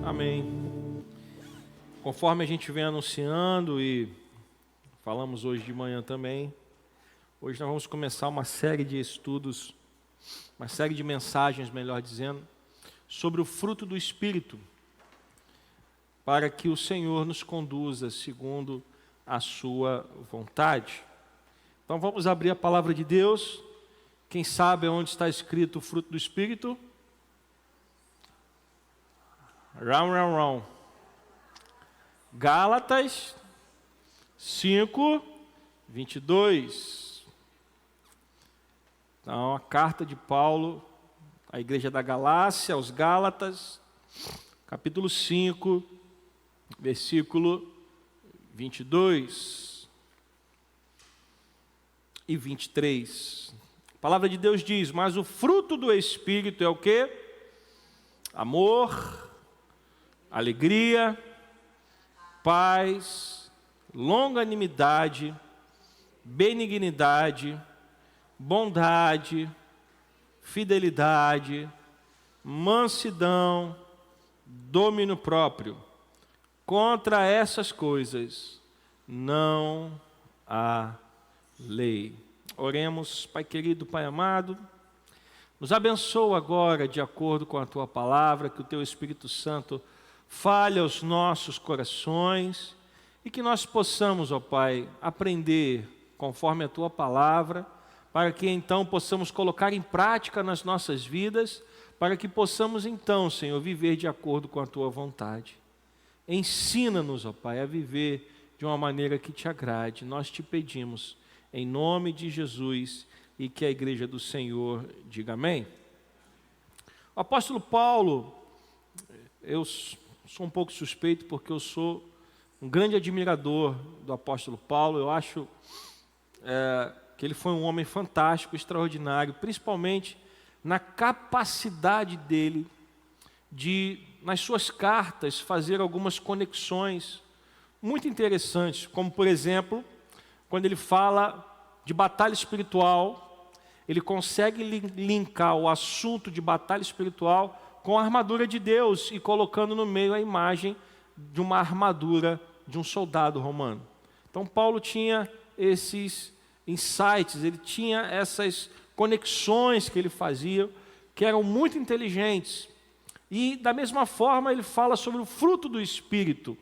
Amém. Conforme a gente vem anunciando e falamos hoje de manhã também, hoje nós vamos começar uma série de estudos, uma série de mensagens, melhor dizendo, sobre o fruto do Espírito, para que o Senhor nos conduza segundo a sua vontade. Então vamos abrir a palavra de Deus. Quem sabe onde está escrito o fruto do Espírito? Gálatas 5, 22. Então, a carta de Paulo à igreja da Galácia, aos Gálatas, capítulo 5, versículo 22 e 23. A palavra de Deus diz: mas o fruto do Espírito é o quê? Amor, alegria, paz, longanimidade, benignidade, bondade, fidelidade, mansidão, domínio próprio. Contra essas coisas não há lei. Oremos. Pai querido, Pai amado, nos abençoa agora de acordo com a Tua palavra, que o Teu Espírito Santo fale aos nossos corações e que nós possamos, ó Pai, aprender conforme a Tua palavra, para que então possamos colocar em prática nas nossas vidas, para que possamos então, Senhor, viver de acordo com a Tua vontade. Ensina-nos, ó Pai, a viver de uma maneira que Te agrade. Nós Te pedimos, em nome de Jesus, e que a igreja do Senhor diga amém. O apóstolo Paulo, eu sou um pouco suspeito porque eu sou um grande admirador do apóstolo Paulo. Eu acho que ele foi um homem fantástico, extraordinário, principalmente na capacidade dele de, nas suas cartas, fazer algumas conexões muito interessantes, como por exemplo, quando ele fala de batalha espiritual, ele consegue linkar o assunto de batalha espiritual com a armadura de Deus e colocando no meio a imagem de uma armadura de um soldado romano. Então Paulo tinha esses insights, ele tinha essas conexões que ele fazia, que eram muito inteligentes. E da mesma forma ele fala sobre o fruto do Espírito.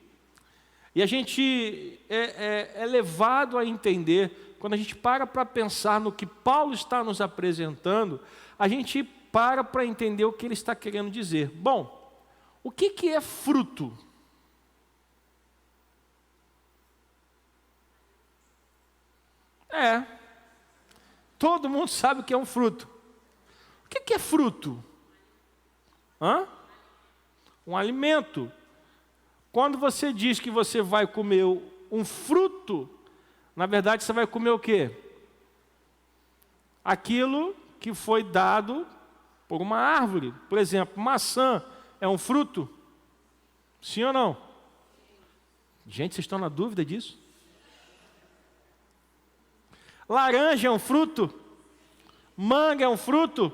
E a gente é levado a entender, quando a gente para pensar no que Paulo está nos apresentando, a gente para entender o que ele está querendo dizer. Bom, o que é fruto? Todo mundo sabe o que é um fruto. O que é fruto? Um alimento. Quando você diz que você vai comer um fruto, na verdade você vai comer o quê? Aquilo que foi dado por uma árvore. Por exemplo, maçã é um fruto? Sim ou não? Gente, vocês estão na dúvida disso? Laranja é um fruto? Manga é um fruto?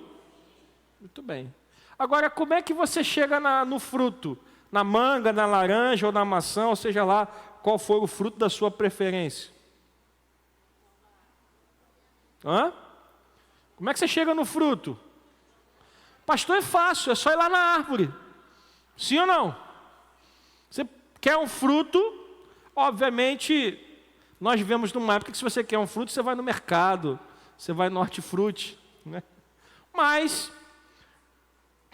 Muito bem. Agora, como é que você chega no fruto? Na manga, na laranja ou na maçã, ou seja lá, qual for o fruto da sua preferência? Como é que você chega no fruto? Pastor, é fácil, é só ir lá na árvore. Sim ou não? Você quer um fruto, obviamente, nós vivemos numa época que se você quer um fruto, você vai no mercado, você vai no hortifruti, né? Mas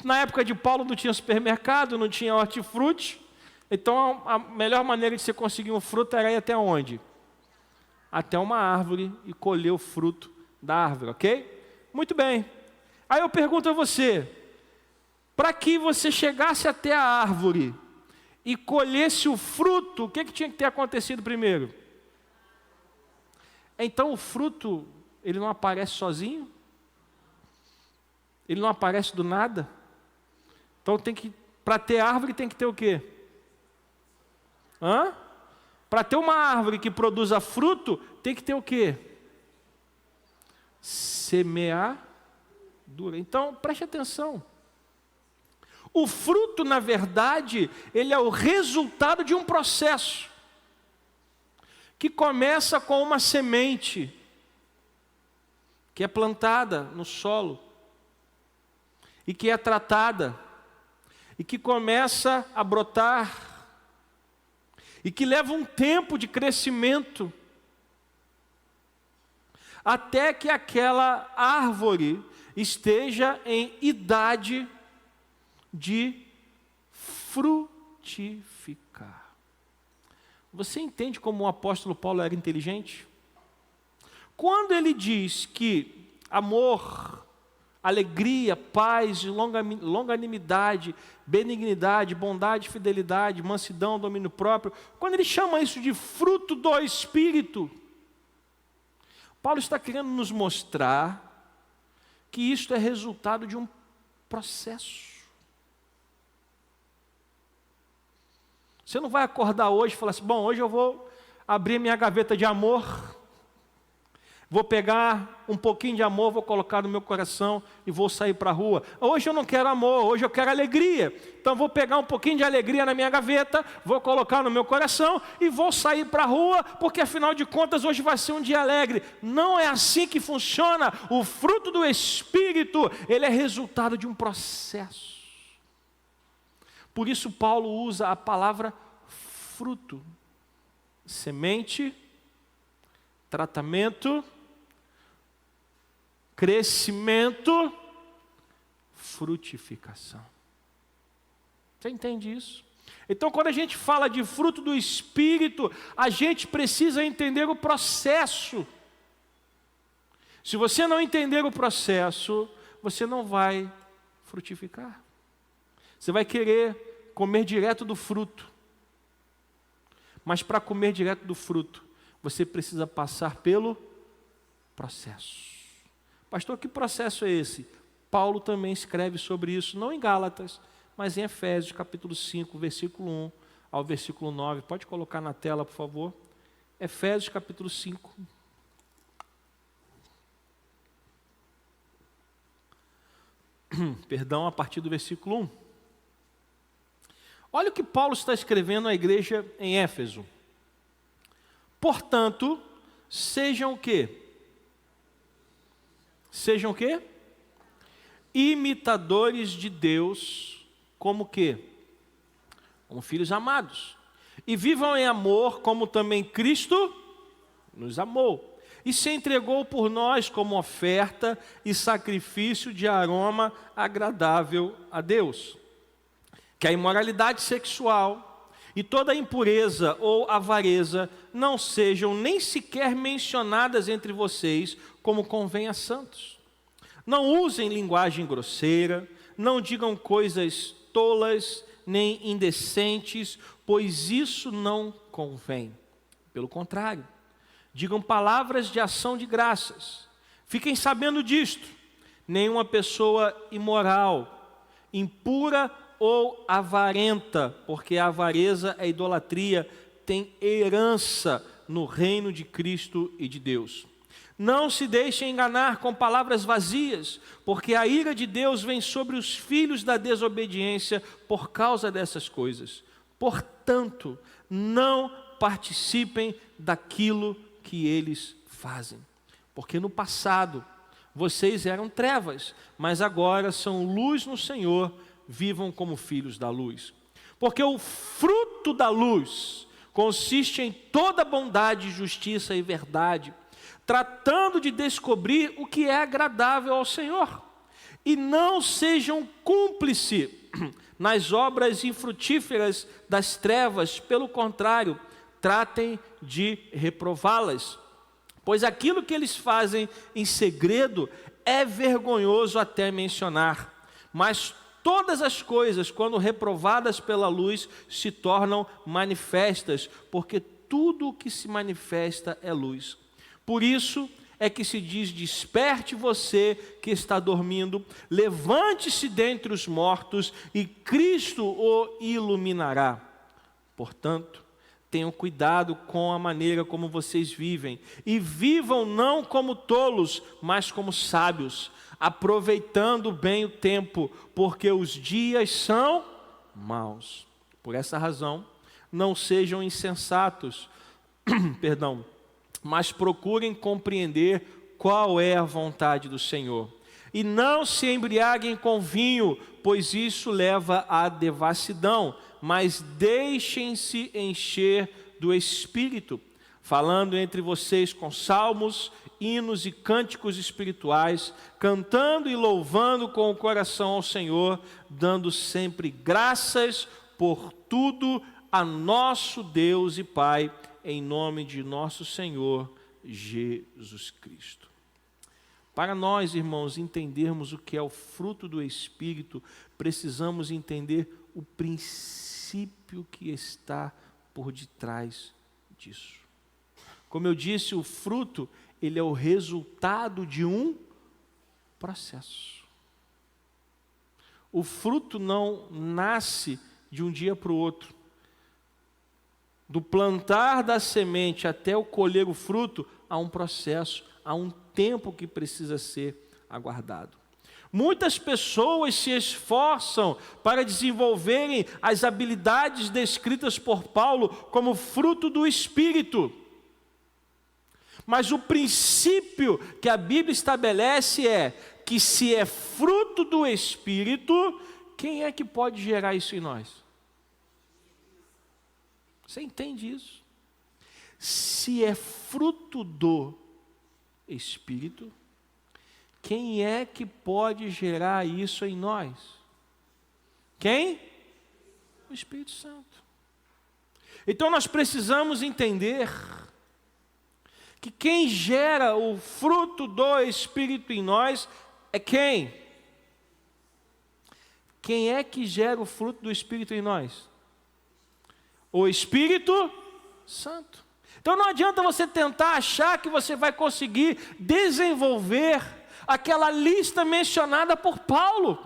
na época de Paulo não tinha supermercado, não tinha hortifruti, então a melhor maneira de você conseguir um fruto era ir até onde? Até uma árvore e colher o fruto da árvore, ok? Muito bem. Aí eu pergunto a você, para que você chegasse até a árvore e colhesse o fruto, o que tinha que ter acontecido primeiro? Então o fruto, ele não aparece sozinho? Ele não aparece do nada? Então para ter árvore tem que ter o quê? Para ter uma árvore que produza fruto, tem que ter o quê? Semeadura. Então, preste atenção. O fruto, na verdade, ele é o resultado de um processo que começa com uma semente que é plantada no solo e que é tratada e que começa a brotar e que leva um tempo de crescimento até que aquela árvore esteja em idade de frutificar. Você entende como o apóstolo Paulo era inteligente? Quando ele diz que amor, alegria, paz, longanimidade, benignidade, bondade, fidelidade, mansidão, domínio próprio, quando ele chama isso de fruto do Espírito, Paulo está querendo nos mostrar que isto é resultado de um processo. Você não vai acordar hoje e falar assim, bom, hoje eu vou abrir minha gaveta de amor, vou pegar um pouquinho de amor, vou colocar no meu coração e vou sair para a rua. Hoje eu não quero amor, hoje eu quero alegria. Então vou pegar um pouquinho de alegria na minha gaveta, vou colocar no meu coração e vou sair para a rua, porque afinal de contas hoje vai ser um dia alegre. Não é assim que funciona. O fruto do Espírito, ele é resultado de um processo. Por isso Paulo usa a palavra fruto, semente, tratamento, crescimento, frutificação. Você entende isso? Então, quando a gente fala de fruto do Espírito, a gente precisa entender o processo. Se você não entender o processo, você não vai frutificar. Você vai querer comer direto do fruto. Mas para comer direto do fruto, você precisa passar pelo processo. Pastor, que processo é esse? Paulo também escreve sobre isso, não em Gálatas, mas em Efésios, capítulo 5, versículo 1 ao versículo 9. Pode colocar na tela, por favor. Efésios, capítulo 5. Perdão, a partir do versículo 1. Olha o que Paulo está escrevendo à igreja em Éfeso. Portanto, sejam o quê? Sejam o quê? Imitadores de Deus, como o quê? Como filhos amados. E vivam em amor, como também Cristo nos amou. E se entregou por nós como oferta e sacrifício de aroma agradável a Deus. Que a imoralidade sexual e toda impureza ou avareza não sejam nem sequer mencionadas entre vocês, como convém a santos. Não usem linguagem grosseira, não digam coisas tolas nem indecentes, pois isso não convém. Pelo contrário, digam palavras de ação de graças. Fiquem sabendo disto: nenhuma pessoa imoral, impura ou avarenta, porque a avareza é idolatria, tem herança no reino de Cristo e de Deus. Não se deixem enganar com palavras vazias, porque a ira de Deus vem sobre os filhos da desobediência por causa dessas coisas. Portanto, não participem daquilo que eles fazem. Porque no passado vocês eram trevas, mas agora são luz no Senhor. Vivam como filhos da luz. Porque o fruto da luz consiste em toda bondade, justiça e verdade, tratando de descobrir o que é agradável ao Senhor. E não sejam cúmplices nas obras infrutíferas das trevas, pelo contrário, tratem de reprová-las. Pois aquilo que eles fazem em segredo é vergonhoso até mencionar, mas todas as coisas, quando reprovadas pela luz, se tornam manifestas, porque tudo o que se manifesta é luz. Por isso é que se diz: desperte você que está dormindo, levante-se dentre os mortos e Cristo o iluminará. Portanto, Tenham cuidado com a maneira como vocês vivem. E vivam não como tolos, mas como sábios, aproveitando bem o tempo, porque os dias são maus. Por essa razão, não sejam insensatos, perdão, mas procurem compreender qual é a vontade do Senhor. E não se embriaguem com vinho, pois isso leva à devassidão, mas deixem-se encher do Espírito, falando entre vocês com salmos, hinos e cânticos espirituais, cantando e louvando com o coração ao Senhor, dando sempre graças por tudo a nosso Deus e Pai, em nome de nosso Senhor Jesus Cristo. Para nós, irmãos, entendermos o que é o fruto do Espírito, precisamos entender o princípio que está por detrás disso. Como eu disse, o fruto, ele é o resultado de um processo. O fruto não nasce de um dia para o outro. Do plantar da semente até o colher o fruto, há um processo, há um tempo que precisa ser aguardado. Muitas pessoas se esforçam para desenvolverem as habilidades descritas por Paulo como fruto do Espírito. Mas o princípio que a Bíblia estabelece é que se é fruto do Espírito, quem é que pode gerar isso em nós? Você entende isso? Se é fruto do Espírito, quem é que pode gerar isso em nós? Quem? O Espírito Santo. Então nós precisamos entender que quem gera o fruto do Espírito em nós é quem? Quem é que gera o fruto do Espírito em nós? O Espírito Santo. Então não adianta você tentar achar que você vai conseguir desenvolver aquela lista mencionada por Paulo.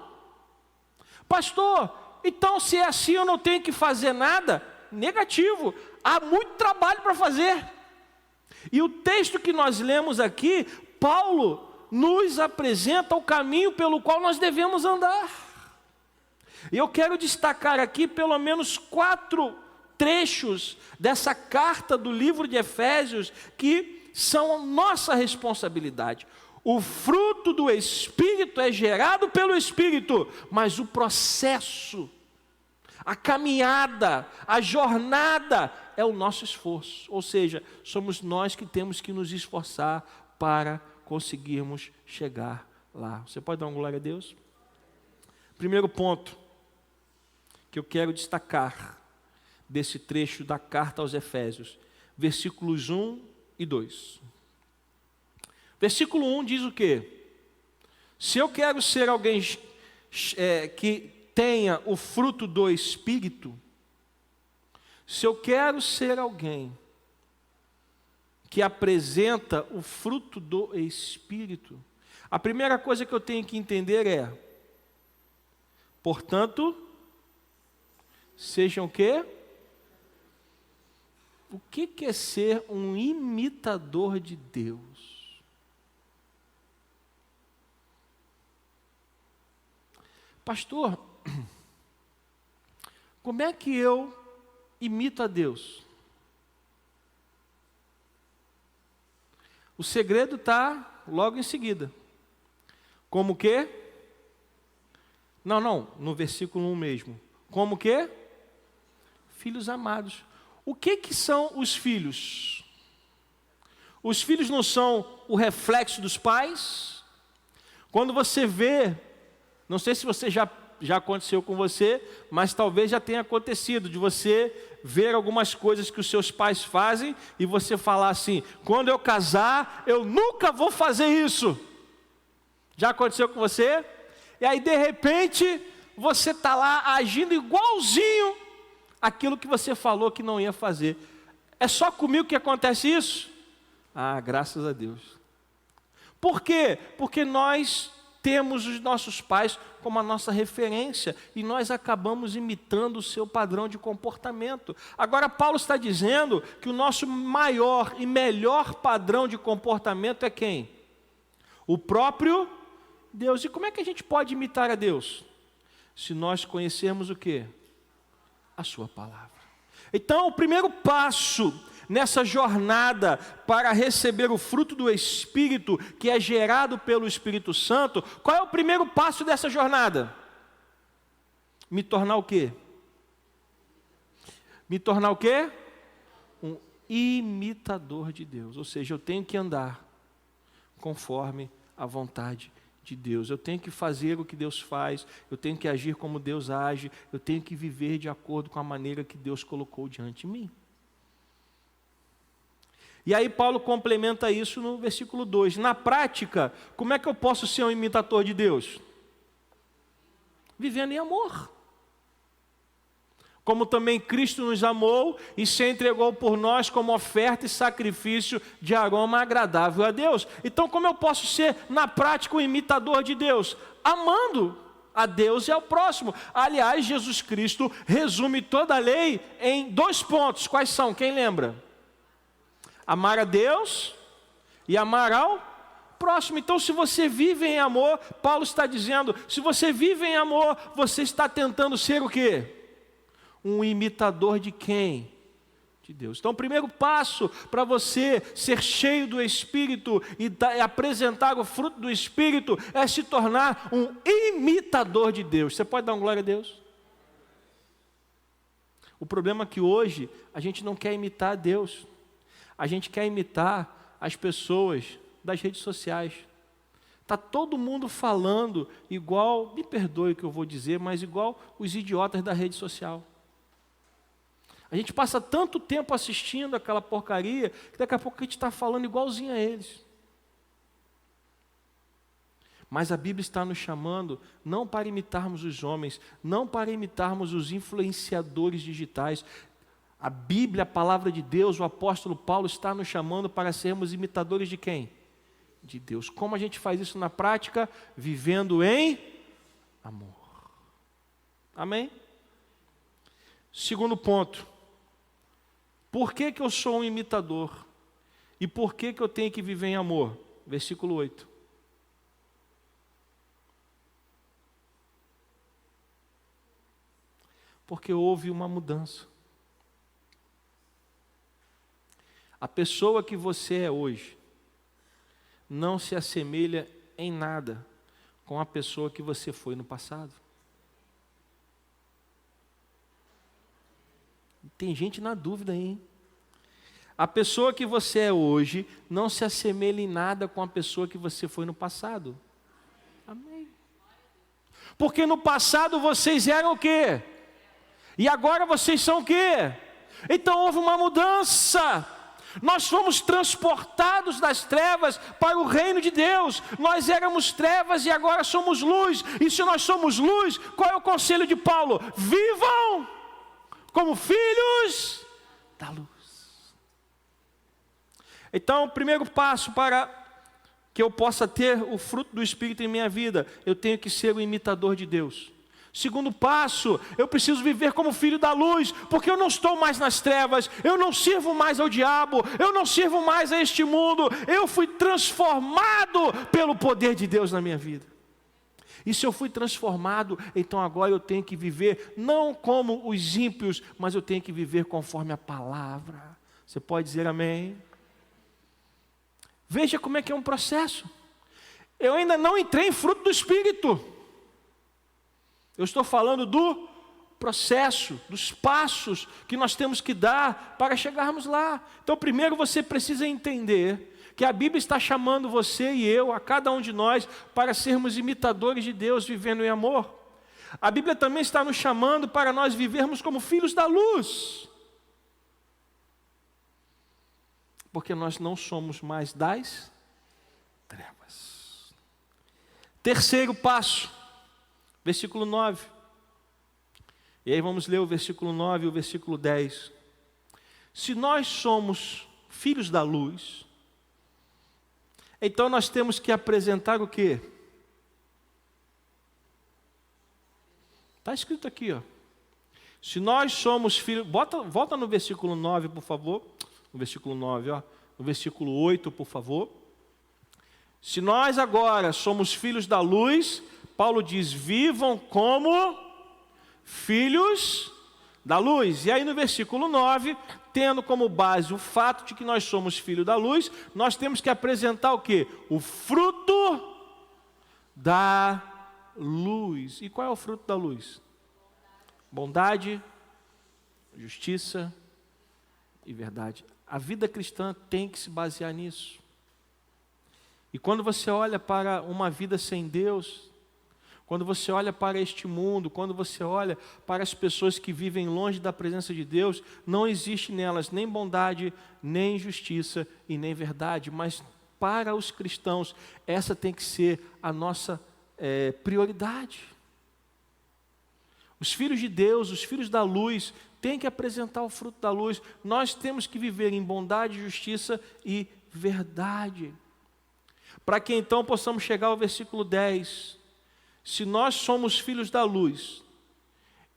Pastor, então se é assim eu não tenho que fazer nada? Negativo, há muito trabalho para fazer. E o texto que nós lemos aqui, Paulo nos apresenta o caminho pelo qual nós devemos andar. E eu quero destacar aqui pelo menos 4 trechos dessa carta do livro de Efésios que são nossa responsabilidade. O fruto do Espírito é gerado pelo Espírito, mas o processo, a caminhada, a jornada é o nosso esforço. Ou seja, somos nós que temos que nos esforçar para conseguirmos chegar lá. Você pode dar uma glória a Deus? Primeiro ponto que eu quero destacar desse trecho da carta aos Efésios, versículos 1 e 2. Versículo 1 diz o quê? Se eu quero ser alguém que tenha o fruto do Espírito, se eu quero ser alguém que apresenta o fruto do Espírito, a primeira coisa que eu tenho que entender é, portanto, sejam o quê? O que é ser um imitador de Deus? Pastor, como é que eu imito a Deus? O segredo está logo em seguida. Como que? Não, no versículo 1 mesmo. Como que? Filhos amados. O que são os filhos? Os filhos não são o reflexo dos pais? Quando você vê, não sei se você já aconteceu com você, mas talvez já tenha acontecido, de você ver algumas coisas que os seus pais fazem e você falar assim, quando eu casar, eu nunca vou fazer isso. Já aconteceu com você? E aí de repente, você está lá agindo igualzinho aquilo que você falou que não ia fazer. É só comigo que acontece isso? Ah, graças a Deus. Por quê? Porque nós temos os nossos pais como a nossa referência e nós acabamos imitando o seu padrão de comportamento. Agora, Paulo está dizendo que o nosso maior e melhor padrão de comportamento é quem? O próprio Deus. E como é que a gente pode imitar a Deus? Se nós conhecermos o quê? A sua palavra. Então, o primeiro passo nessa jornada para receber o fruto do Espírito, que é gerado pelo Espírito Santo, qual é o primeiro passo dessa jornada? Me tornar o quê? Me tornar o quê? Um imitador de Deus. Ou seja, eu tenho que andar conforme a vontade de Deus. Eu tenho que fazer o que Deus faz, eu tenho que agir como Deus age, eu tenho que viver de acordo com a maneira que Deus colocou diante de mim. E aí Paulo complementa isso no versículo 2. Na prática, como é que eu posso ser um imitador de Deus? Vivendo em amor. Como também Cristo nos amou e se entregou por nós como oferta e sacrifício de aroma agradável a Deus. Então, como eu posso ser, na prática, um imitador de Deus? Amando a Deus e ao próximo. Aliás, Jesus Cristo resume toda a lei em 2 pontos. Quais são? Quem lembra? Amar a Deus e amar ao próximo. Então, se você vive em amor, Paulo está dizendo, se você vive em amor, você está tentando ser o quê? Um imitador de quem? De Deus. Então, o primeiro passo para você ser cheio do Espírito e apresentar o fruto do Espírito é se tornar um imitador de Deus. Você pode dar uma glória a Deus? O problema é que hoje a gente não quer imitar a Deus. A gente quer imitar as pessoas das redes sociais. Está todo mundo falando igual, me perdoe o que eu vou dizer, mas igual os idiotas da rede social. A gente passa tanto tempo assistindo aquela porcaria, que daqui a pouco a gente está falando igualzinho a eles. Mas a Bíblia está nos chamando não para imitarmos os homens, não para imitarmos os influenciadores digitais. A Bíblia, a palavra de Deus, o apóstolo Paulo está nos chamando para sermos imitadores de quem? De Deus. Como a gente faz isso na prática? Vivendo em amor. Amém? Segundo ponto. Por que eu sou um imitador? E por que eu tenho que viver em amor? Versículo 8. Porque houve uma mudança. A pessoa que você é hoje não se assemelha em nada com a pessoa que você foi no passado. Tem gente na dúvida aí, hein? A pessoa que você é hoje não se assemelha em nada com a pessoa que você foi no passado. Amém. Porque no passado vocês eram o quê? E agora vocês são o quê? Então houve uma mudança. Nós fomos transportados das trevas para o reino de Deus. Nós éramos trevas e agora somos luz. E se nós somos luz, qual é o conselho de Paulo? Vivam como filhos da luz. Então, o primeiro passo para que eu possa ter o fruto do Espírito em minha vida, eu tenho que ser o imitador de Deus. Segundo passo, eu preciso viver como filho da luz, porque eu não estou mais nas trevas, eu não sirvo mais ao diabo, eu não sirvo mais a este mundo, eu fui transformado pelo poder de Deus na minha vida. E se eu fui transformado, então agora eu tenho que viver não como os ímpios, mas eu tenho que viver conforme a palavra. Você pode dizer amém? Veja como é que é um processo. Eu ainda não entrei em fruto do Espírito. Eu estou falando do processo, dos passos que nós temos que dar para chegarmos lá. Então, primeiro você precisa entender que a Bíblia está chamando você e eu, a cada um de nós, para sermos imitadores de Deus, vivendo em amor. A Bíblia também está nos chamando para nós vivermos como filhos da luz. Porque nós não somos mais das trevas. Terceiro passo, versículo 9. E aí vamos ler o versículo 9 e o versículo 10. Se nós somos filhos da luz, então nós temos que apresentar o quê? Está escrito aqui, ó. Se nós somos filhos... Volta no versículo 9, por favor. No versículo 9, ó. No versículo 8, por favor. Se nós agora somos filhos da luz, Paulo diz, vivam como filhos da luz. E aí no versículo 9, tendo como base o fato de que nós somos filhos da luz, nós temos que apresentar o quê? O fruto da luz. E qual é o fruto da luz? Bondade, justiça e verdade. A vida cristã tem que se basear nisso. E quando você olha para uma vida sem Deus, quando você olha para este mundo, quando você olha para as pessoas que vivem longe da presença de Deus, não existe nelas nem bondade, nem justiça e nem verdade. Mas para os cristãos, essa tem que ser a nossa prioridade. Os filhos de Deus, os filhos da luz, têm que apresentar o fruto da luz. Nós temos que viver em bondade, justiça e verdade. Para que então possamos chegar ao versículo 10. Se nós somos filhos da luz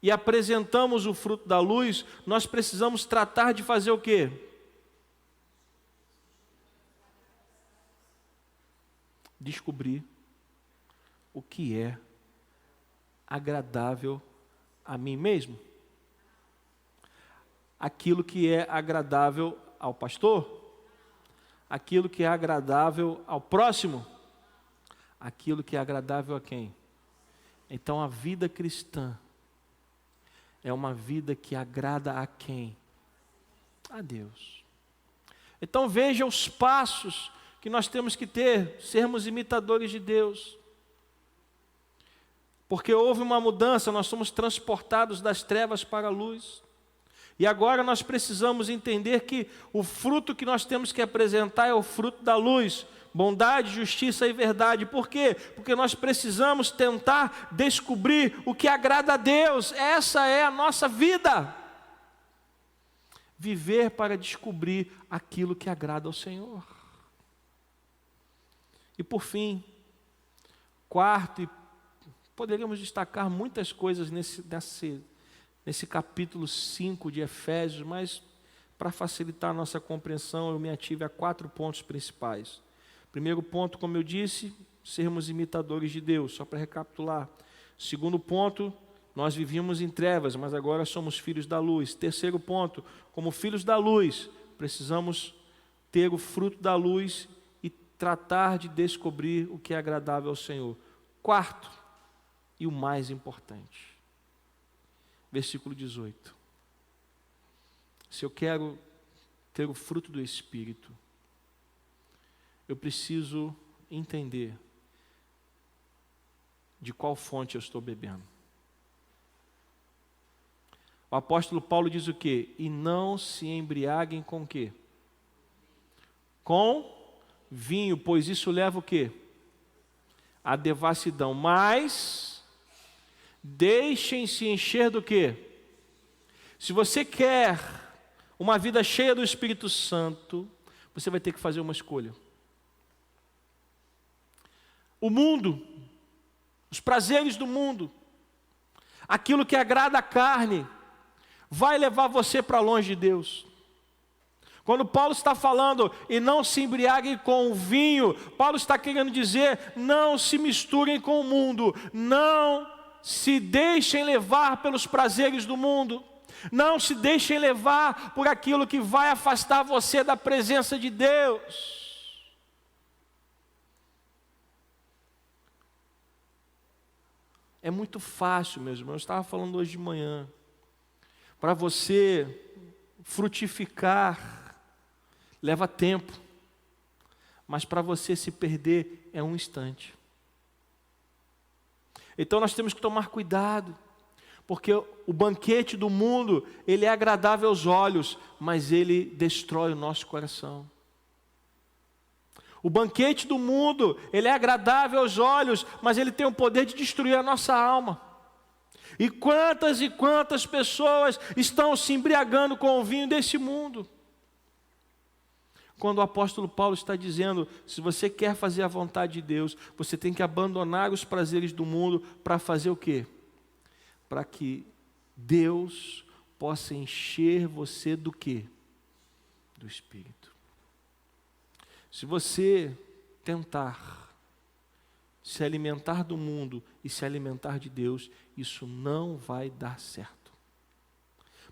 e apresentamos o fruto da luz, nós precisamos tratar de fazer o quê? Descobrir o que é agradável a mim mesmo. Aquilo que é agradável ao pastor, aquilo que é agradável ao próximo, aquilo que é agradável a quem? Então a vida cristã é uma vida que agrada a quem? A Deus. Então veja os passos que nós temos que ter, sermos imitadores de Deus. Porque houve uma mudança, nós somos transportados das trevas para a luz. E agora nós precisamos entender que o fruto que nós temos que apresentar é o fruto da luz, bondade, justiça e verdade. Por quê? Porque nós precisamos tentar descobrir o que agrada a Deus. Essa é a nossa vida. Viver para descobrir aquilo que agrada ao Senhor. E por fim, quarto, e poderíamos destacar muitas coisas nesse capítulo 5 de Efésios, mas para facilitar a nossa compreensão, eu me ative a 4 pontos principais. Primeiro ponto, como eu disse, sermos imitadores de Deus, só para recapitular. Segundo ponto, nós vivíamos em trevas, mas agora somos filhos da luz. Terceiro ponto, como filhos da luz, precisamos ter o fruto da luz e tratar de descobrir o que é agradável ao Senhor. Quarto, e o mais importante, versículo 18. Se eu quero ter o fruto do Espírito, eu preciso entender de qual fonte eu estou bebendo. O apóstolo Paulo diz o quê? E não se embriaguem com o quê? Com vinho, pois isso leva o quê? A devassidão. Mas deixem-se encher do quê? Se você quer uma vida cheia do Espírito Santo, você vai ter que fazer uma escolha. O mundo, os prazeres do mundo, aquilo que agrada a carne, vai levar você para longe de Deus. Quando Paulo está falando, e não se embriaguem com o vinho, Paulo está querendo dizer, não se misturem com o mundo, não se deixem levar pelos prazeres do mundo, não se deixem levar por aquilo que vai afastar você da presença de Deus. É muito fácil, meus irmãos, eu estava falando hoje de manhã, para você frutificar, leva tempo, mas para você se perder é um instante. Então nós temos que tomar cuidado, porque o banquete do mundo, ele é agradável aos olhos, mas ele destrói o nosso coração. O banquete do mundo, ele é agradável aos olhos, mas ele tem o poder de destruir a nossa alma. E quantas pessoas estão se embriagando com o vinho desse mundo? Quando o apóstolo Paulo está dizendo, se você quer fazer a vontade de Deus, você tem que abandonar os prazeres do mundo para fazer o quê? para que Deus possa encher você do quê? Do Espírito. Se você tentar se alimentar do mundo e se alimentar de Deus, isso não vai dar certo.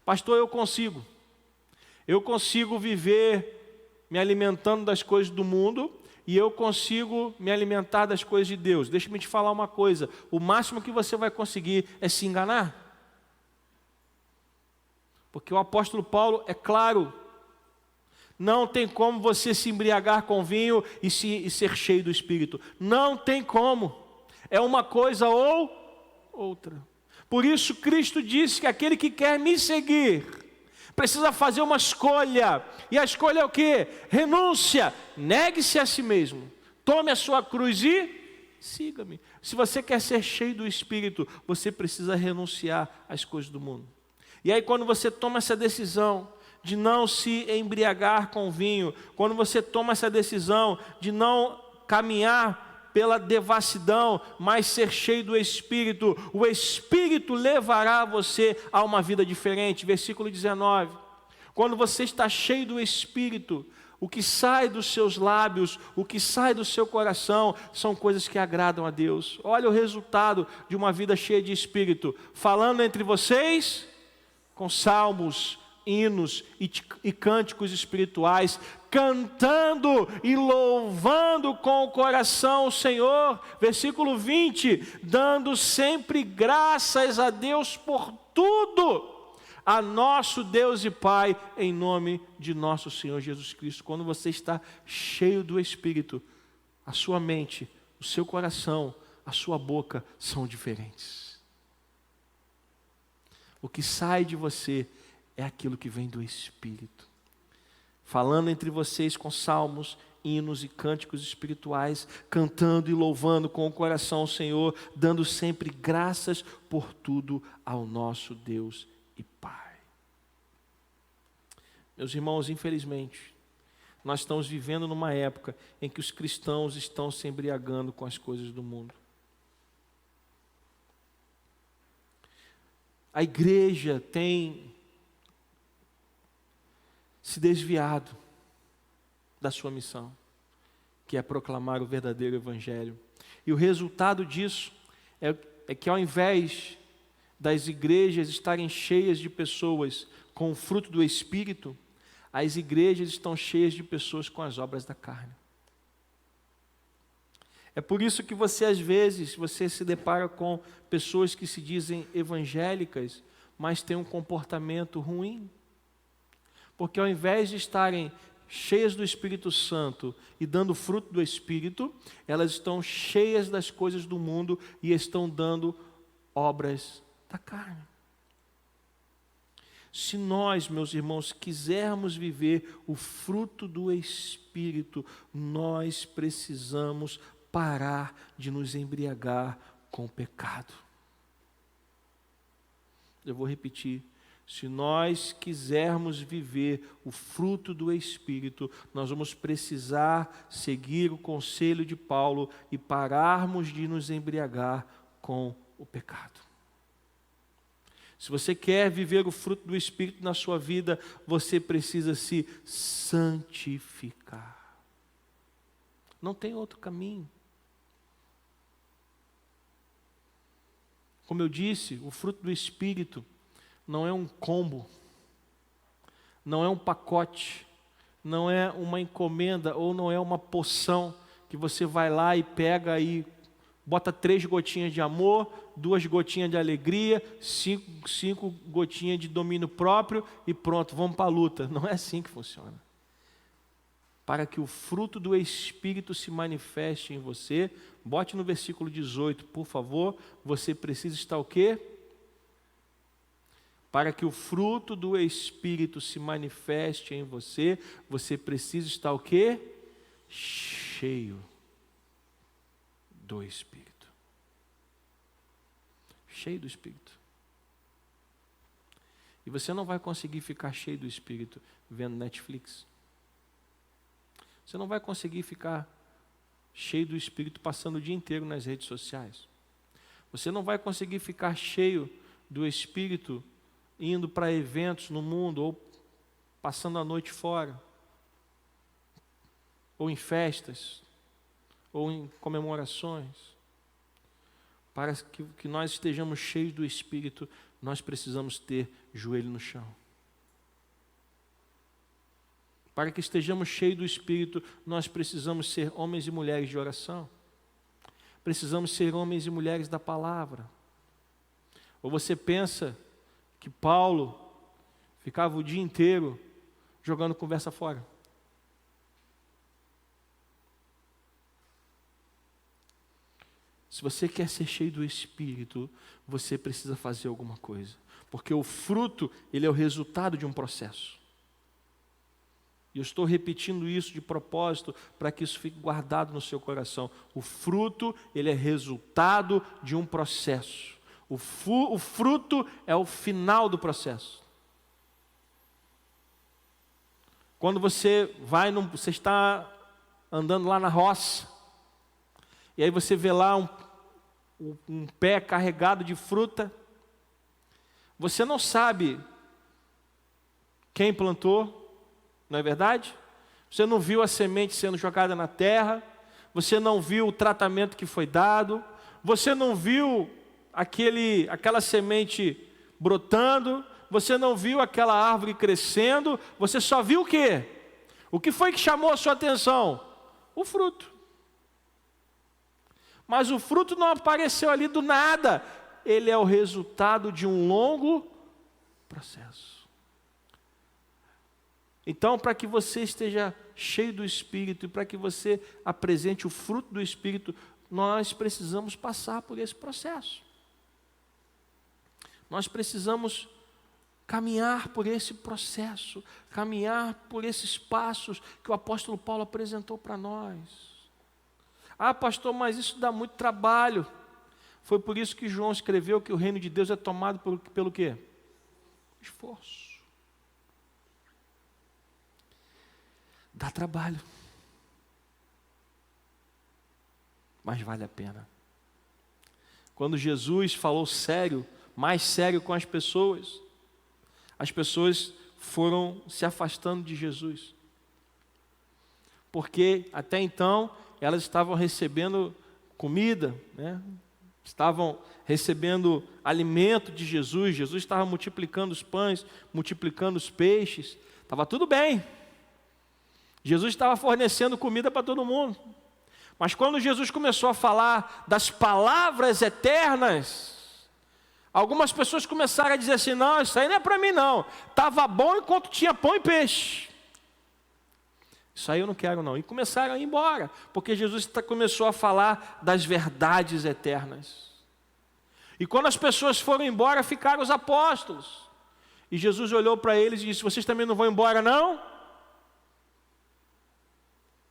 Pastor, eu consigo viver me alimentando das coisas do mundo e eu consigo me alimentar das coisas de Deus. Deixa-me te falar uma coisa, o máximo que você vai conseguir é se enganar. Porque o apóstolo Paulo é claro, não tem como você se embriagar com vinho e ser cheio do Espírito. Não tem como. É uma coisa ou outra. Por isso Cristo disse que aquele que quer me seguir precisa fazer uma escolha. E a escolha é o quê? Renúncia. Negue-se a si mesmo. Tome a sua cruz e siga-me. Se você quer ser cheio do Espírito, você precisa renunciar às coisas do mundo. E aí quando você toma essa decisão de não se embriagar com vinho, quando você toma essa decisão de não caminhar pela devassidão, mas ser cheio do Espírito, o Espírito levará você a uma vida diferente. Versículo 19. Quando você está cheio do Espírito, o que sai dos seus lábios, o que sai do seu coração, são coisas que agradam a Deus. Olha o resultado de uma vida cheia de Espírito. Falando entre vocês com salmos, hinos e cânticos espirituais, cantando e louvando com o coração o Senhor. Versículo 20, dando sempre graças a Deus por tudo, a nosso Deus e Pai, em nome de nosso Senhor Jesus Cristo. Quando você está cheio do Espírito, a sua mente, o seu coração, a sua boca são diferentes. O que sai de você é aquilo que vem do Espírito. Falando entre vocês com salmos, hinos e cânticos espirituais, cantando e louvando com o coração o Senhor, dando sempre graças por tudo ao nosso Deus e Pai. Meus irmãos, infelizmente, nós estamos vivendo numa época em que os cristãos estão se embriagando com as coisas do mundo. A igreja tem se desviado da sua missão, que é proclamar o verdadeiro Evangelho. E o resultado disso é que ao invés das igrejas estarem cheias de pessoas com o fruto do Espírito, as igrejas estão cheias de pessoas com as obras da carne. É por isso que às vezes, você se depara com pessoas que se dizem evangélicas, mas têm um comportamento ruim. Porque ao invés de estarem cheias do Espírito Santo e dando fruto do Espírito, elas estão cheias das coisas do mundo e estão dando obras da carne. Se nós, meus irmãos, quisermos viver o fruto do Espírito, nós precisamos parar de nos embriagar com o pecado. Eu vou repetir. Se nós quisermos viver o fruto do Espírito, nós vamos precisar seguir o conselho de Paulo e pararmos de nos embriagar com o pecado. Se você quer viver o fruto do Espírito na sua vida, você precisa se santificar. Não tem outro caminho. Como eu disse, o fruto do Espírito não é um combo, não é um pacote, não é uma encomenda ou não é uma poção que você vai lá e pega e bota 3 gotinhas de amor, 2 gotinhas de alegria, 5 gotinhas de domínio próprio e pronto, vamos para a luta. Não é assim que funciona. Para que o fruto do Espírito se manifeste em você, bote no versículo 18, por favor, você precisa estar o quê? Para que o fruto do Espírito se manifeste em você, você precisa estar o quê? Cheio do Espírito. Cheio do Espírito. E você não vai conseguir ficar cheio do Espírito vendo Netflix. Você não vai conseguir ficar cheio do Espírito passando o dia inteiro nas redes sociais. Você não vai conseguir ficar cheio do Espírito indo para eventos no mundo, ou passando a noite fora, ou em festas, ou em comemorações. Para que nós estejamos cheios do Espírito, nós precisamos ter joelho no chão. Para que estejamos cheios do Espírito, nós precisamos ser homens e mulheres de oração. Precisamos ser homens e mulheres da palavra. Ou você pensa que Paulo ficava o dia inteiro jogando conversa fora? Se você quer ser cheio do Espírito, você precisa fazer alguma coisa. Porque o fruto, ele é o resultado de um processo. E eu estou repetindo isso de propósito para que isso fique guardado no seu coração. O fruto, ele é resultado de um processo. O fruto é o final do processo. Quando você você está andando lá na roça, e aí você vê lá um pé carregado de fruta, você não sabe quem plantou, não é verdade? Você não viu a semente sendo jogada na terra, você não viu o tratamento que foi dado, você não viu aquela semente brotando, você não viu aquela árvore crescendo, você só viu o quê? O que foi que chamou a sua atenção? O fruto. Mas o fruto não apareceu ali do nada, ele é o resultado de um longo processo. Então, para que você esteja cheio do Espírito e para que você apresente o fruto do Espírito, nós precisamos passar por esse processo. Nós precisamos caminhar por esse processo, caminhar por esses passos que o apóstolo Paulo apresentou para nós. Ah, pastor, mas isso dá muito trabalho. Foi por isso que João escreveu que o reino de Deus é tomado pelo quê? Esforço. Dá trabalho, mas vale a pena. Quando Jesus falou sério, mais sério com as pessoas foram se afastando de Jesus. Porque até então elas estavam recebendo comida, né? Estavam recebendo alimento de Jesus. Jesus estava multiplicando os pães, multiplicando os peixes. Estava tudo bem. Jesus estava fornecendo comida para todo mundo. Mas quando Jesus começou a falar das palavras eternas, algumas pessoas começaram a dizer assim: não, isso aí não é para mim não. Estava bom enquanto tinha pão e peixe. Isso aí eu não quero não. E começaram a ir embora, porque Jesus começou a falar das verdades eternas. E quando as pessoas foram embora, ficaram os apóstolos. E Jesus olhou para eles e disse: vocês também não vão embora não?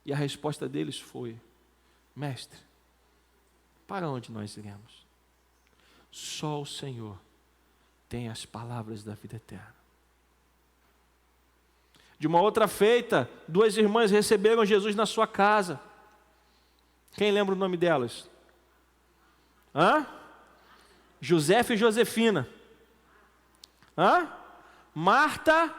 E a resposta deles foi: mestre, para onde nós iremos? Só o Senhor tem as palavras da vida eterna. De uma outra feita, 2 irmãs receberam Jesus na sua casa. Quem lembra o nome delas? Josefa e Josefina. Marta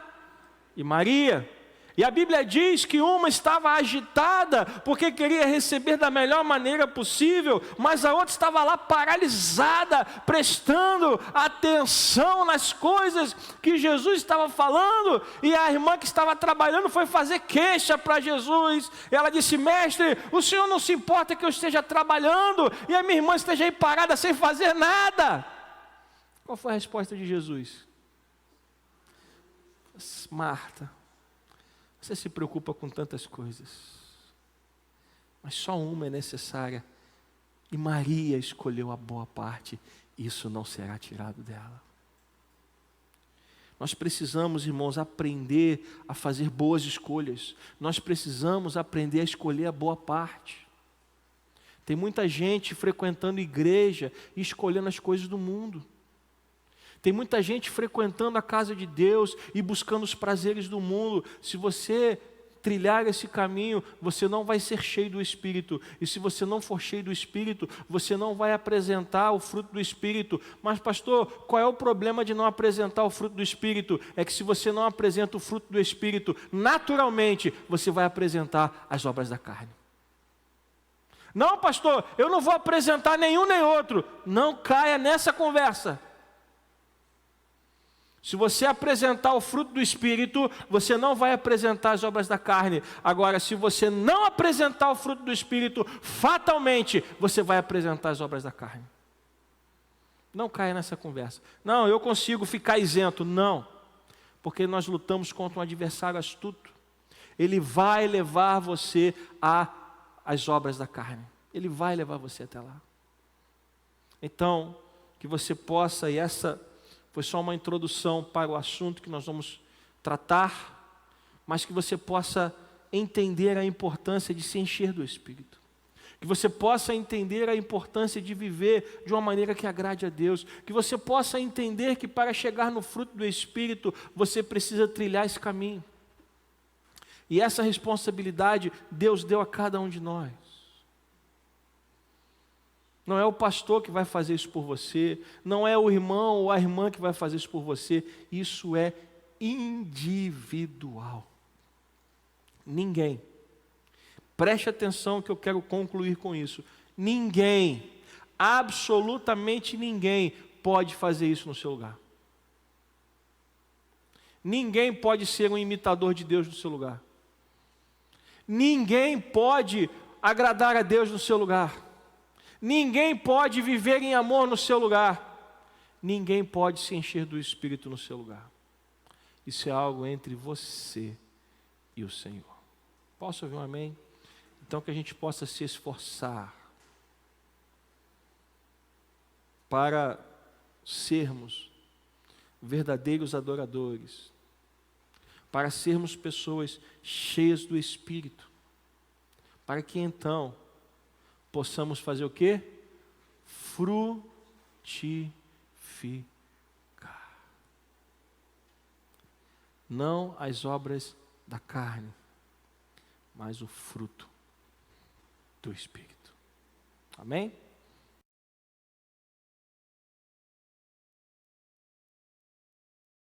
e Maria. E a Bíblia diz que uma estava agitada porque queria receber da melhor maneira possível, mas a outra estava lá paralisada, prestando atenção nas coisas que Jesus estava falando. E a irmã que estava trabalhando foi fazer queixa para Jesus. Ela disse: mestre, o senhor não se importa que eu esteja trabalhando e a minha irmã esteja aí parada sem fazer nada? Qual foi a resposta de Jesus? Marta, você se preocupa com tantas coisas, mas só uma é necessária, e Maria escolheu a boa parte, isso não será tirado dela. Nós precisamos, irmãos, aprender a fazer boas escolhas, nós precisamos aprender a escolher a boa parte. Tem muita gente frequentando igreja e escolhendo as coisas do mundo. Tem muita gente frequentando a casa de Deus e buscando os prazeres do mundo. Se você trilhar esse caminho, você não vai ser cheio do Espírito. E se você não for cheio do Espírito, você não vai apresentar o fruto do Espírito. Mas, pastor, qual é o problema de não apresentar o fruto do Espírito? É que se você não apresenta o fruto do Espírito, naturalmente você vai apresentar as obras da carne. Não, pastor, eu não vou apresentar nenhum nem outro. Não caia nessa conversa. Se você apresentar o fruto do Espírito, você não vai apresentar as obras da carne. Agora, se você não apresentar o fruto do Espírito, fatalmente você vai apresentar as obras da carne. Não caia nessa conversa. Não, eu consigo ficar isento. Não, porque nós lutamos contra um adversário astuto. Ele vai levar você às obras da carne. Ele vai levar você até lá. Então, que você possa, e essa foi só uma introdução para o assunto que nós vamos tratar, mas que você possa entender a importância de se encher do Espírito. Que você possa entender a importância de viver de uma maneira que agrade a Deus. Que você possa entender que para chegar no fruto do Espírito, você precisa trilhar esse caminho. E essa responsabilidade Deus deu a cada um de nós. Não é o pastor que vai fazer isso por você, não é o irmão ou a irmã que vai fazer isso por você, isso é individual. Ninguém, preste atenção que eu quero concluir com isso, ninguém, absolutamente ninguém pode fazer isso no seu lugar. Ninguém pode ser um imitador de Deus no seu lugar. Ninguém pode agradar a Deus no seu lugar. Ninguém pode viver em amor no seu lugar. Ninguém pode se encher do Espírito no seu lugar. Isso é algo entre você e o Senhor. Posso ouvir um amém? Então que a gente possa se esforçar para sermos verdadeiros adoradores, para sermos pessoas cheias do Espírito, para que então possamos fazer o quê? Frutificar. Não as obras da carne, mas o fruto do Espírito. Amém?